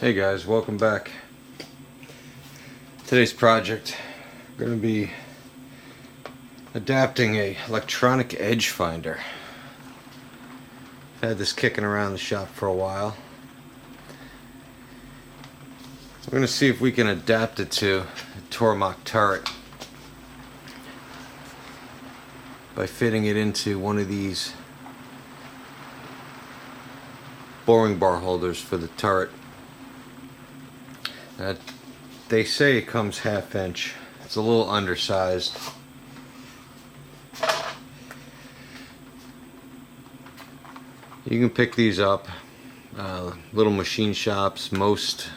Hey guys, welcome back. Today's project, we're going to be adapting a electronic edge finder. I've had this kicking around the shop for a while. We're going to see if we can adapt it to a Tormach turret by fitting it into one of these boring bar holders for the turret. They say it comes 1/2 inch. It's a little undersized. You can pick these up, little machine shops. Most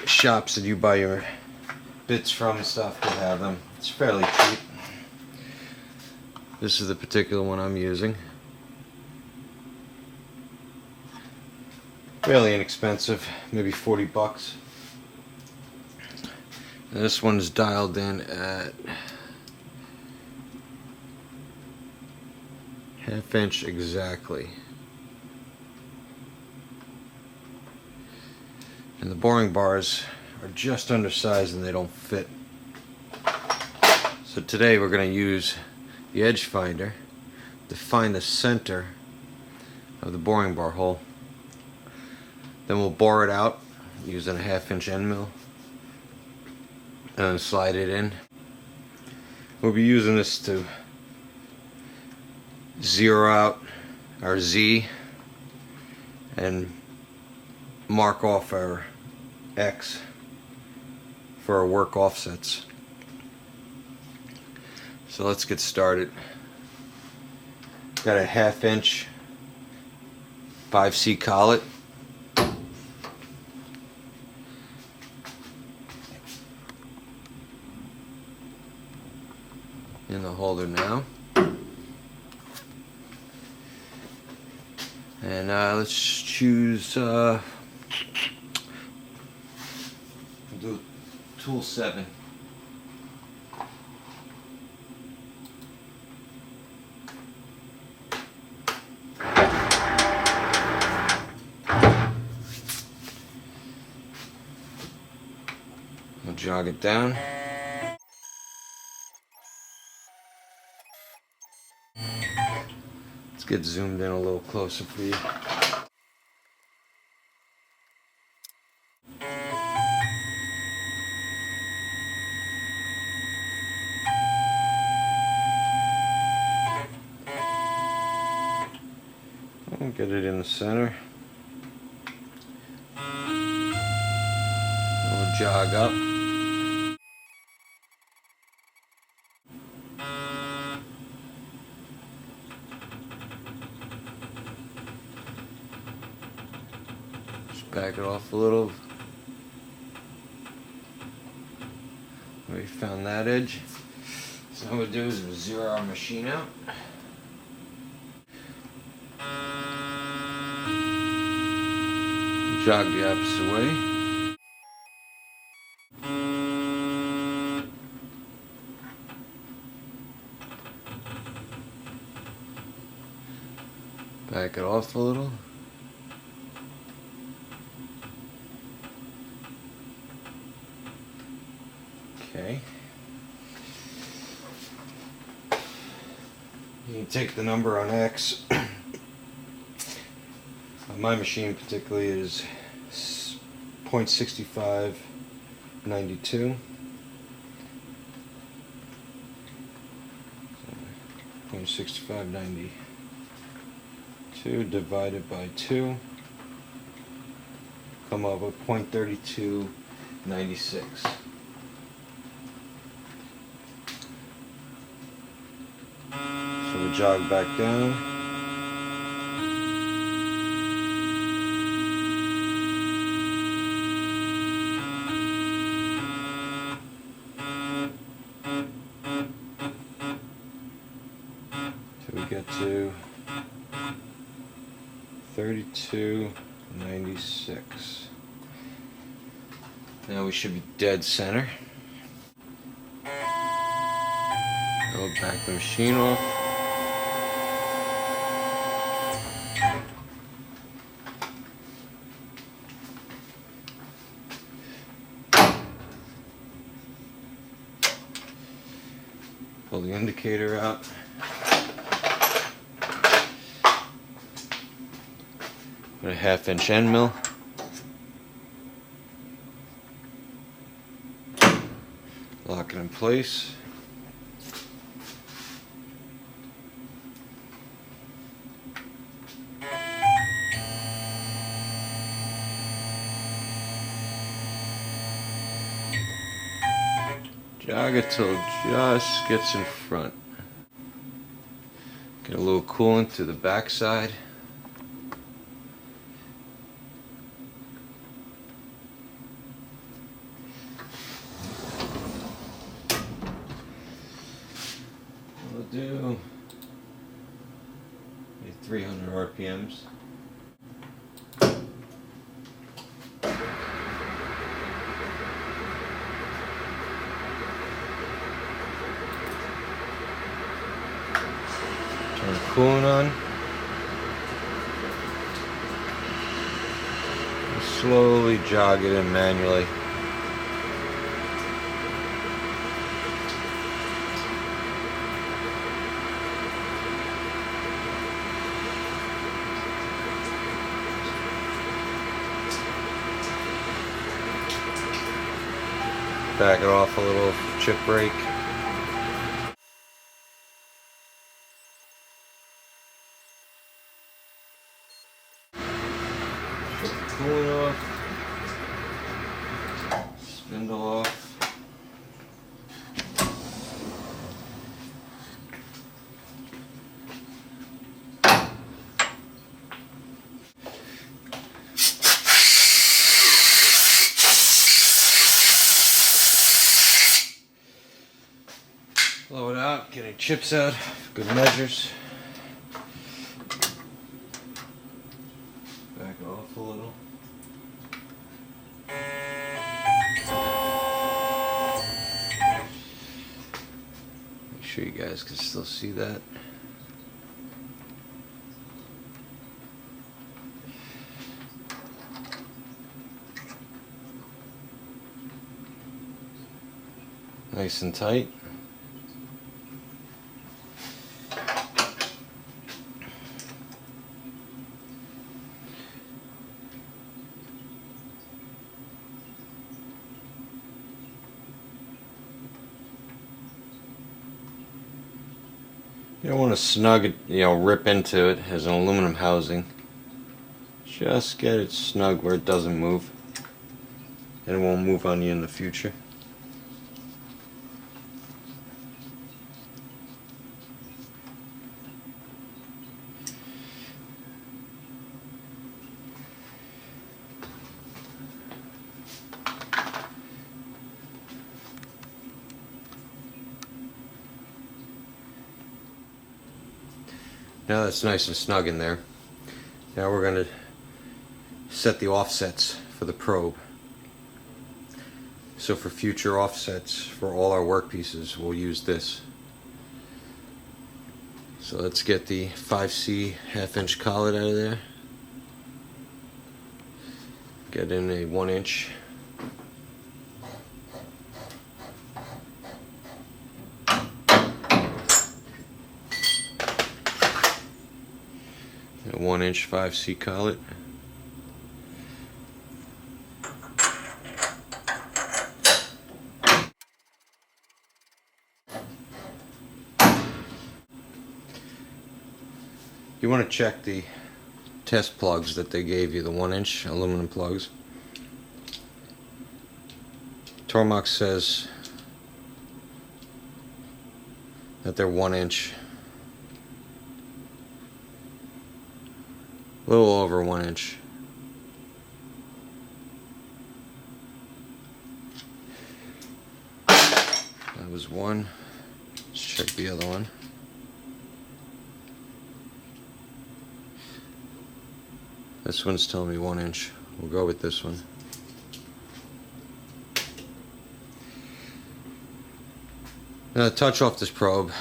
shops that you buy your bits from and stuff will have them. It's fairly cheap. This is the particular one I'm using. Fairly inexpensive, maybe 40 bucks. And this one's dialed in at 1/2 inch exactly. And the boring bars are just undersized and they don't fit. So today we're going to use the edge finder to find the center of the boring bar hole. Then we'll bore it out using a 1/2 inch end mill and then slide it in. We'll be using this to zero out our Z and mark off our X for our work offsets. So let's get started. Got a 1/2 inch 5C collet. In the holder now, and let's choose we'll do tool 7. We'll jog it down. Get zoomed in a little closer for you. I'll get it in the center. We'll jog up. Back it off a little. We found that edge. So what we'll do is we'll zero our machine out. Jog the opposite way. Back it off a little. Okay. You can take the number on X. My machine particularly is 0.6592. 0.6592 divided by 2. Come up with 0.3296. So we jog back down. Till we get to 3296. Now we should be dead center. I'll back the machine off. Pull the indicator out. Put a 1/2 inch end mill. Lock it in place. Jog it till it just gets in front. Get a little coolant to the back side. We'll do 300 RPMs. Turn the coolant on. And slowly jog it in manually. Back it off a little chip brake. Shut the coolant off. Spindle off. Blow it out, get any chips out, good measures. Back it off a little. Make sure you guys can still see that. Nice and tight. You don't want to snug it, rip into it as an aluminum housing. Just get it snug where it doesn't move, and it won't move on you in the future. Now that's nice and snug in there. Now we're going to set the offsets for the probe. So for future offsets for all our workpieces, we'll use this. So let's get the 5C 1/2 inch collet out of there. Get in a 1 inch. A 1 inch 5C collet. You want to check the test plugs that they gave you, the 1 inch aluminum plugs. Tormach says that they're 1 inch. A little over 1 inch. That was one. Let's check the other one. This one's telling me 1 inch. We'll go with this one. Now to touch off this probe,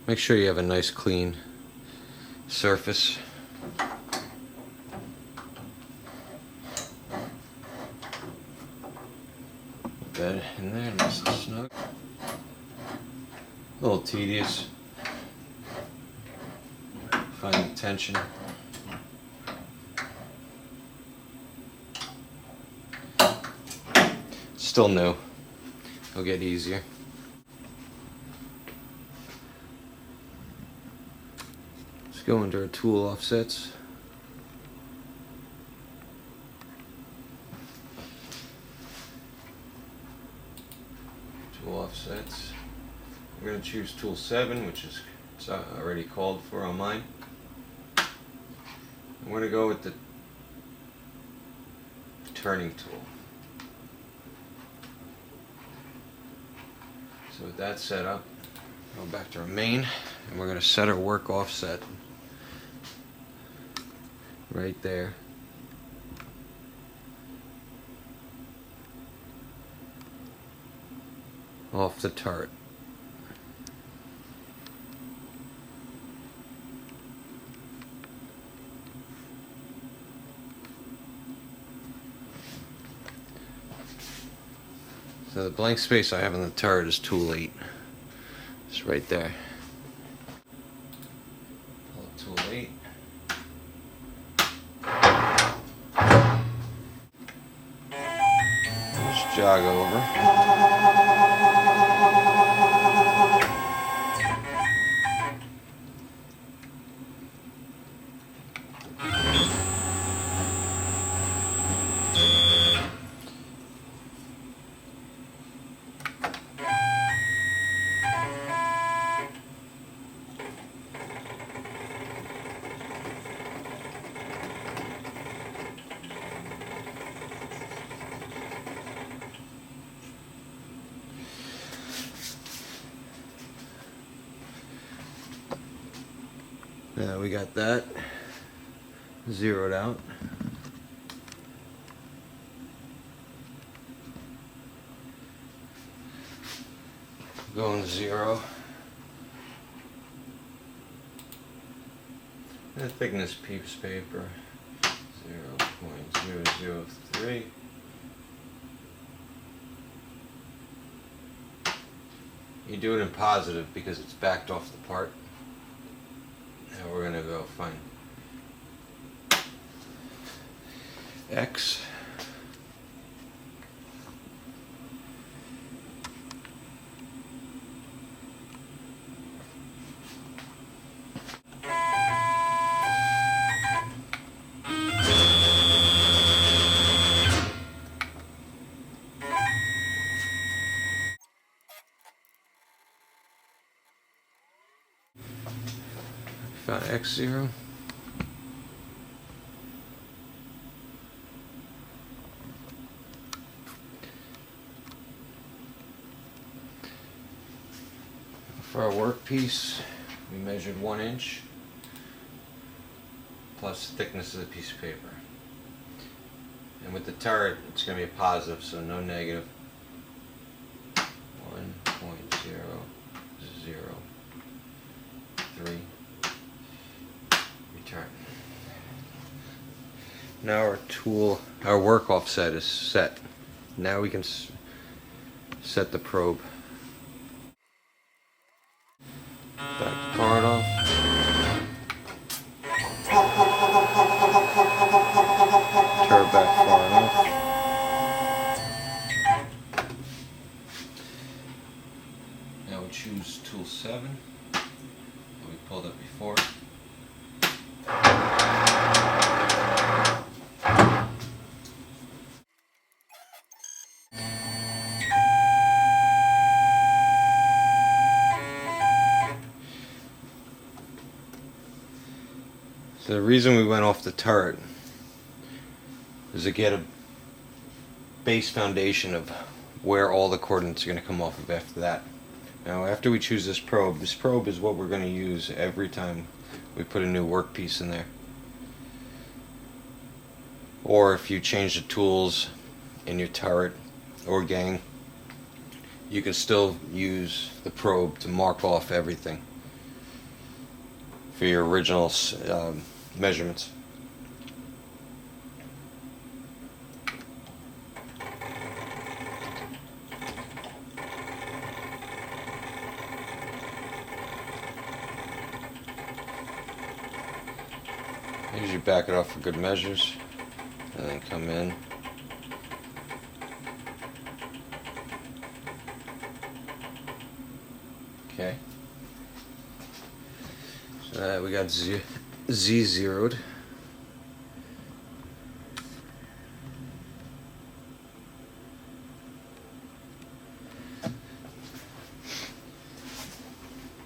make sure you have a nice clean surface. That in there, nice and snug. A little tedious. Finding tension. Still new. It'll get easier. Let's go into our tool offsets. Tool offsets. We're going to choose tool 7, which is already called for on mine. I'm going to go with the turning tool. So with that set up, go back to our main, and we're going to set our work offset right there. Off the turret. So the blank space I have on the turret is tool 8. It's right there. Pull up tool 8. Just jog over. Now we got that zeroed out. Going to 0. And thickness piece paper 0.003. You do it in positive because it's backed off the part. Now we're gonna go find X. Found X0. For our workpiece, we measured 1 inch plus thickness of the piece of paper. And with the turret, it's going to be a positive, so no negative. 1.003. Return. Now our work offset is set. Now we can set the probe. Back the part off. Turret back far enough. Now we choose tool 7 that we pulled up before. So the reason we went off the turret is to get a base foundation of where all the coordinates are going to come off of after that. Now after we choose this probe is what we're going to use every time we put a new workpiece in there. Or if you change the tools in your turret or gang, you can still use the probe to mark off everything for your original measurements. Usually back it off for good measures, and then come in. Okay. So we got Z zeroed.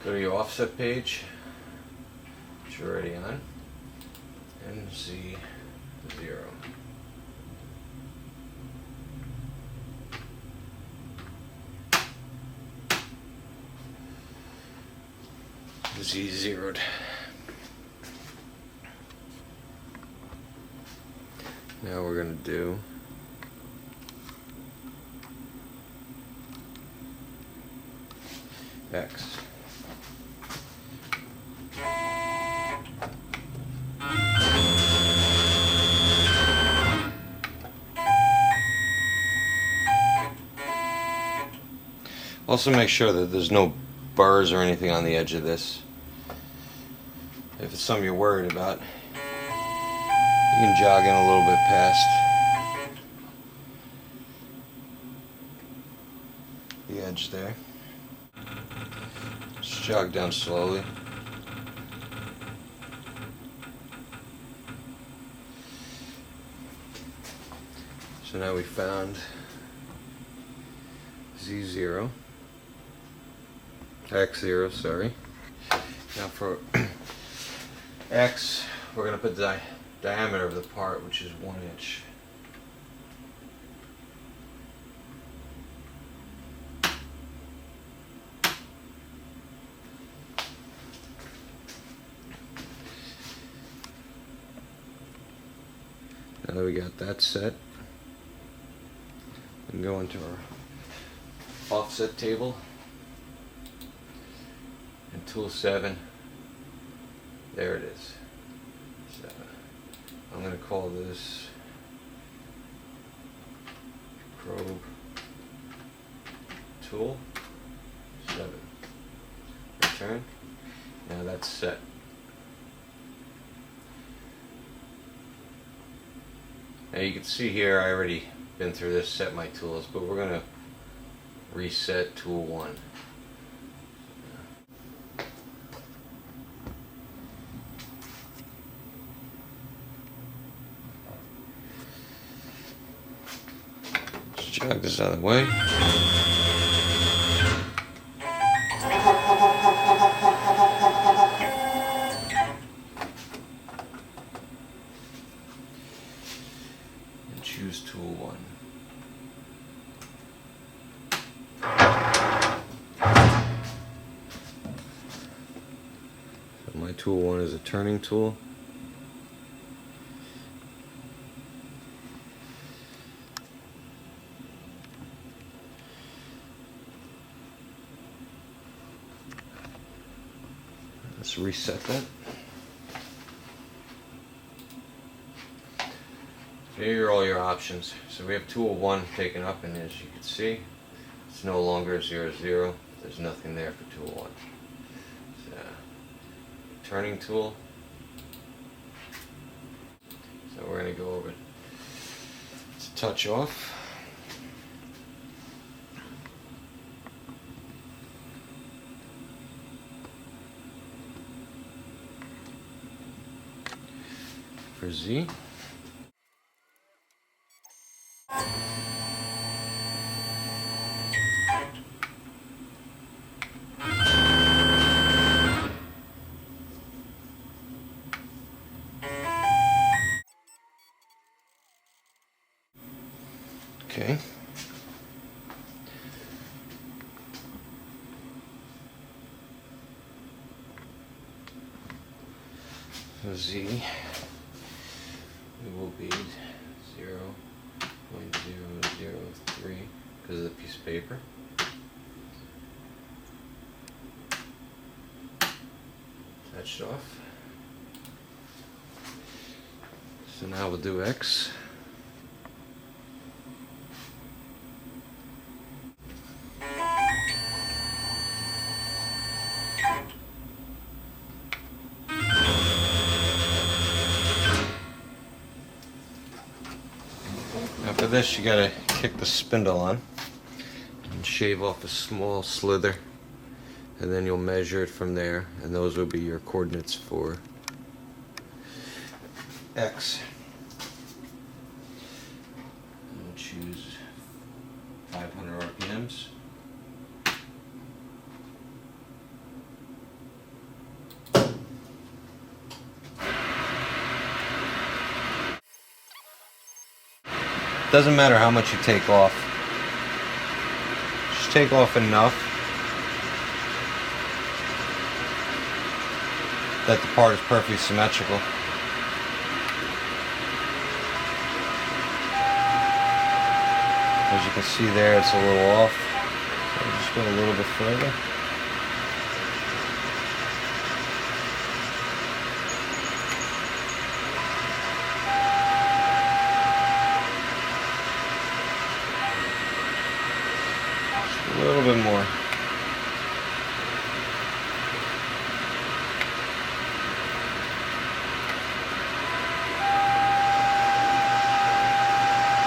Go to your offset page, which you're already on, and Z0. Z zeroed. Now we're going to do X. Also make sure that there's no burrs or anything on the edge of this. If it's something you're worried about, you can jog in a little bit past the edge there. Just jog down slowly. So now we found Z0. X0, sorry. Now for X, we're going to put the diameter of the part, which is 1 inch. Now that we got that set, we can go into our offset table. And tool 7, there it is. 7. I'm going to call this probe tool 7. Return. Now that's set. Now you can see here I already been through this, set my tools, but we're going to reset tool 1. Jog this out of the way. And choose tool 1. So my tool 1 is a turning tool. Let's reset that. Here are all your options. So we have tool 1 taken up, and as you can see, it's no longer 0, 0. There's nothing there for tool 1. So, turning tool. So we're going to go over to touch off. For Z. Okay. So Z, it will be 0.003 because of the piece of paper. Touched off. So now we'll do X. this, you gotta kick the spindle on and shave off a small slither, and then you'll measure it from there, and those will be your coordinates for X. I'll choose 500 RPMs. Doesn't matter how much you take off. Just take off enough that the part is perfectly symmetrical. As you can see there, it's a little off. So I'll just go a little bit further. A little bit more.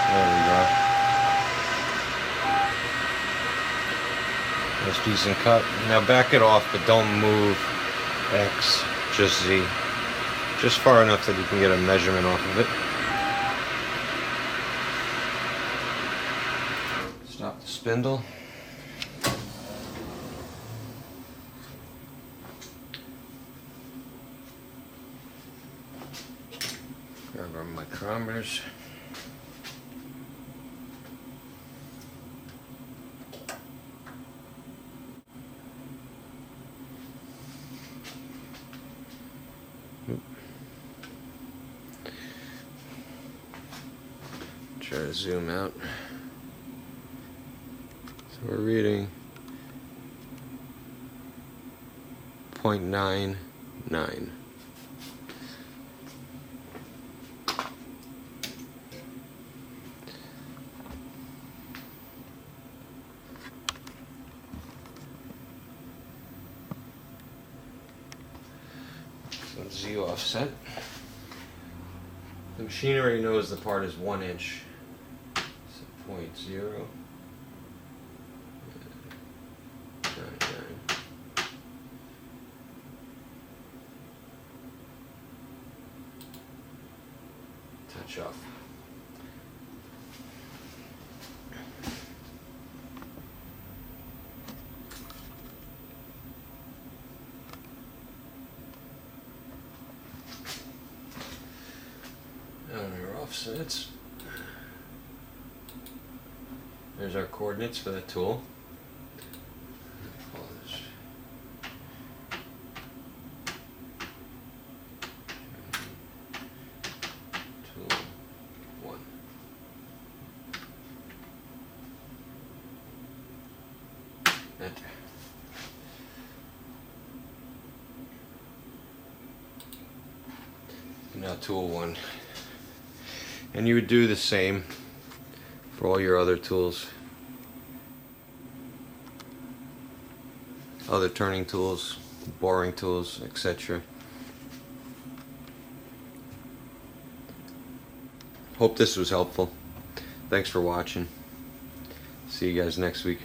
There we go. Nice decent cut. Now back it off, but don't move X, just Z. Just far enough that you can get a measurement off of it. Stop the spindle. Grab our micrometers. Try to zoom out. So we're reading 0.99. So Z offset. The machinery knows the part is 1 inch. So 0.0. Touch off. On your offsets. There's our coordinates for the tool. Tool 1. Enter. Now tool 1. And you would do the same for all your other tools. Other turning tools, boring tools, etc. Hope this was helpful. Thanks for watching. See you guys next week.